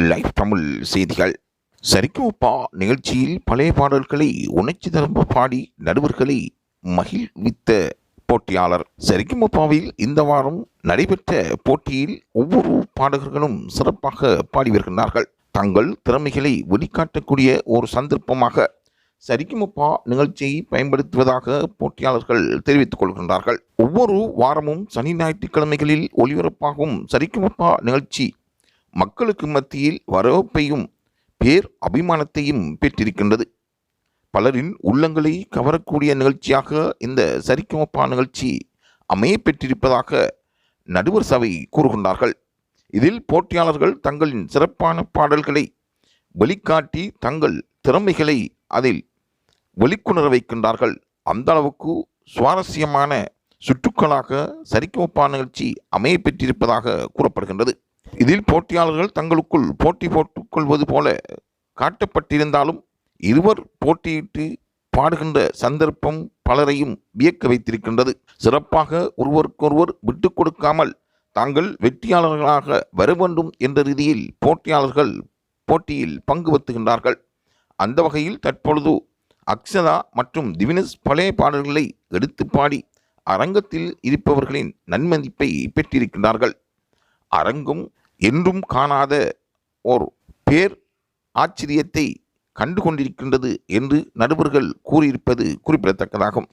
Live Tamil செய்திகள். சரிகமபா நிகழ்ச்சியில் பழைய பாடல்களை உணர்ச்சி தரம்ப பாடி நடுவர்களை மகிழ்வித்த போட்டியாளர். சரிகமபாவில் இந்த வாரம் நடைபெற்ற போட்டியில் ஒவ்வொரு பாடகர்களும் சிறப்பாக பாடி வருகின்றார்கள். தங்கள் திறமைகளை வெளிக்காட்டக்கூடிய ஒரு சந்தர்ப்பமாக சரிகமபா நிகழ்ச்சியை பயன்படுத்துவதாக போட்டியாளர்கள் தெரிவித்துக் கொள்கின்றார்கள். ஒவ்வொரு வாரமும் சனி ஞாயிற்றுக்கிழமைகளில் ஒளிபரப்பாகும் சரிகமபா நிகழ்ச்சி மக்களுக்கு மத்தியில் வரவேற்பையும் பேர் அபிமானத்தையும் பெற்றிருக்கின்றது. பலரின் உள்ளங்களை கவரக்கூடிய நிகழ்ச்சியாக இந்த சரிகமபா நிகழ்ச்சி அமைய பெற்றிருப்பதாக நடுவர் சபை கூறுகின்றார்கள். இதில் போட்டியாளர்கள் தங்களின் சிறப்பான பாடல்களை வெளிக்காட்டி தங்கள் திறமைகளை அதில் வெளிக்கொணர வைக்கின்றார்கள். அந்த அளவுக்கு சுவாரஸ்யமான சுற்றுக்களாக சரிகமபா நிகழ்ச்சி அமைய பெற்றிருப்பதாக கூறப்படுகின்றது. இதில் போட்டியாளர்கள் தங்களுக்குள் போட்டி போட்டுக் கொள்வது போல காட்டப்பட்டிருந்தாலும் இருவர் போட்டியிட்டு பாடுகின்ற சந்தர்ப்பம் பலரையும் வியக்க வைத்திருக்கின்றது. சிறப்பாக ஒருவருக்கொருவர் விட்டுக் கொடுக்காமல் தாங்கள் வெற்றியாளர்களாக வர வேண்டும் என்ற ரீதியில் போட்டியாளர்கள் போட்டியில் பங்கு பெற்றுகின்றார்கள். அந்த வகையில் தற்பொழுது அக்ஷதா மற்றும் திவினேஷ் பழைய பாடல்களை எடுத்து பாடி அரங்கத்தில் இருப்பவர்களின் நன்மதிப்பை பெற்றிருக்கின்றார்கள். அரங்கம் என்றும் காணாத ஓர் பேர் ஆச்சரியத்தை கண்டு கொண்டிருக்கின்றது என்று நடுவர்கள் கூறியிருப்பது குறிப்பிடத்தக்கதாகும்.